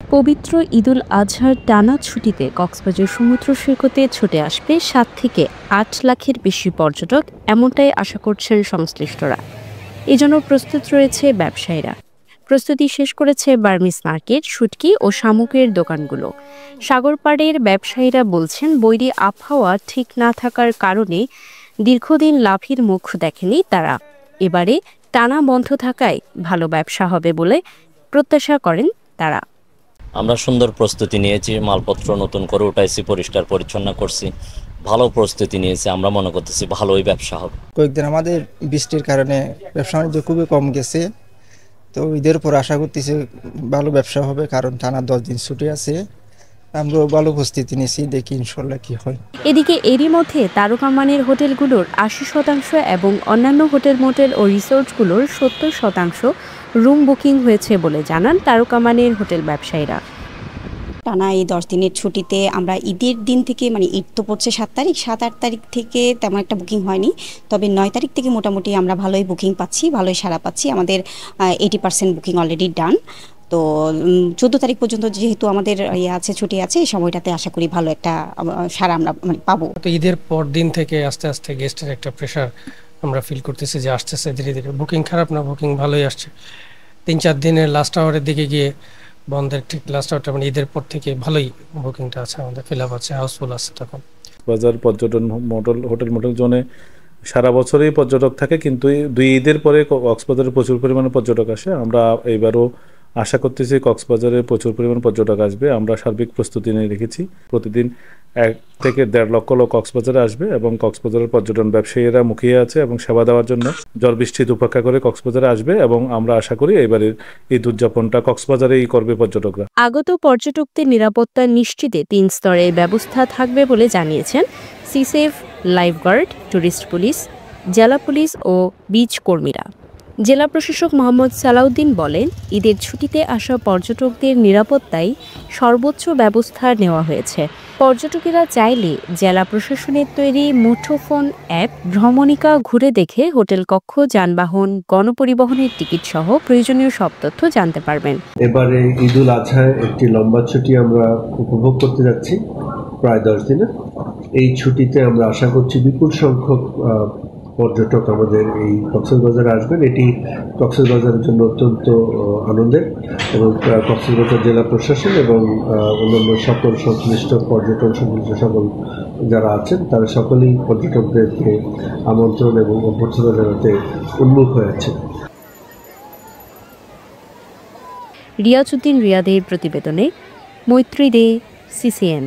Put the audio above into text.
পবিত্র ঈদুল আজহার টানা ছুটিতে কক্সবাজার সমুদ্র সৈকতে ছুটে আসবে ৭ থেকে ৮ লাখের বেশি পর্যটক, এমনটাই আশা করছেন সংশ্লিষ্টরা। এজন্য প্রস্তুত রয়েছে ব্যবসায়ীরা। প্রস্তুতি শেষ করেছে বার্মিজ মার্কেট, শুটকি ও শামুকের দোকানগুলো। সাগরপাড়ের ব্যবসায়ীরা বলছেন, বৈরী আবহাওয়া ঠিক না থাকার কারণে দীর্ঘদিন লাভের মুখ দেখেনি তারা। এবারে টানা বন্ধ থাকায় ভালো ব্যবসা হবে বলে প্রত্যাশা করেন তারা। আমরা সুন্দর প্রস্তুতি নিয়েছি, মালপত্র নতুন করে উঠাইছি, পরিষ্কার পরিচ্ছন্ন করছি, ভালো প্রস্তুতি নিয়েছি। আমরা মনে করতেছি ভালোই ব্যবসা হবে। কয়েকদিন আমাদের বৃষ্টির কারণে ব্যবসা বাণিজ্য খুবই কম গেছে, তো ঈদের পর আশা করতেছি ভালো ব্যবসা হবে, কারণ টানা 10 দিন ছুটি আছে। আমরা ভালো প্রস্তুতি নিয়েছি, দেখি ইনশাল্লাহ কি হয়। এদিকে এরই মধ্যে তারকা মানের হোটেলগুলোর ৮০% এবং অন্যান্য মোটেল ও রিসোর্টগুলোর ৭০% রুম বুকিং হয়েছে বলে জানান তারকা মানের হোটেল ব্যবসায়ীরা। টানা এই 10 দিনের ছুটিতে আমরা ঈদের দিন থেকে, মানে ঈদ তো পড়ছে 7 তারিখ, 7-8 তারিখ থেকে তেমন একটা বুকিং হয়নি, তবে 9 তারিখ থেকে মোটামুটি আমরা ভালোই বুকিং পাচ্ছি, ভালোই সাড়া পাচ্ছি। আমাদের 80% বুকিং অলরেডি ডান। তো 14 তারিখ পর্যন্ত যেহেতু আমাদের আছে, ছুটি আছে, এই সময়টাতে আশা করি ভালো একটা সাড়া আমরা পাবো। তো ঈদের পর দিন থেকে আস্তে আস্তে গেস্টের একটা প্রেশার আমরা ফিল করতেছি যে আসতেছে ধীরে ধীরে। বুকিং খারাপ না, বুকিং ভালোই আসছে। 3-4 দিনের লাস্ট আওয়ারের দিকে গিয়ে বন্ধের ঠিক লাস্ট আওয়ারটা, মানে ঈদের পর থেকে ভালোই বুকিংটা আছে, আমাদের ফিল আপ আছে, হাউসফুল আছে। তখন বাজার পর্যটন হোটেল জোনে সারা বছরই পর্যটক থাকে, কিন্তু 2 ঈদের পরে কক্সবাজারে প্রচুর পরিমাণে পর্যটক আসে। আমরা এইবারও আশা করতেছি কক্সবাজারে প্রচুর পরিমাণ পর্যটক আসবে। আমরা সার্বিক প্রস্তুতি নিয়ে রেখেছি। প্রতিদিন 1 থেকে 1.5 লক্ষ লোক কক্সবাজারে আসবে এবং কক্সবাজারের পর্যটন ব্যবসায়ীরা মুখিয়ে আছে এবং সেবা দেওয়ার জন্য ঝড় বৃষ্টি উপেক্ষা করে কক্সবাজারে আসবে এবং আমরা আশা করি এবারের ঈদ উদযাপনটা কক্সবাজারেই করবে পর্যটকরা। আগত পর্যটকদের নিরাপত্তা নিশ্চিতে 3 স্তরের ব্যবস্থা থাকবে বলে জানিয়েছেন সিসেফ, লাইফগার্ড, টুরিস্ট পুলিশ, জেলা পুলিশ ও বিচ কর্মীরা। জেলা প্রশাসক মোহাম্মদ সালাউদ্দিন বলেন, ঈদের ছুটিতে আসা পর্যটকদের নিরাপত্তায় সর্বোচ্চ ব্যবস্থা নেওয়া হয়েছে। পর্যটকেরা চাইলে জেলা প্রশাসনের তৈরি মুঠোফোন অ্যাপ ভ্রমণিকা ঘুরে দেখে হোটেল কক্ষ, যানবাহন, গণপরিবহনের টিকিট সহ প্রয়োজনীয় সব তথ্য জানতে পারবেন। এবারে ঈদুল আজহায় একটি লম্বা ছুটি আমরা উপভোগ করতে যাচ্ছি, প্রায় 10 দিনের। এই ছুটিতে আমরা আশা করছি বিপুল সংখ্যক পর্যটক আমাদের এই কক্সবাজারে আসবেন। এটি কক্সবাজারের জন্য অত্যন্ত আনন্দের, এবং কক্সবাজার জেলা প্রশাসন এবং অন্যান্য সকল সংশ্লিষ্ট পর্যটন সংশ্লিষ্ট সকল যারা আছেন তারা সকলেই পর্যটকদেরকে আমন্ত্রণ এবং অভ্যর্থনা জানাতে উন্মুখ হয়ে আছে। রিয়াজউদ্দিন রিয়াদের প্রতিবেদনে, মৈত্রী দে, CCN।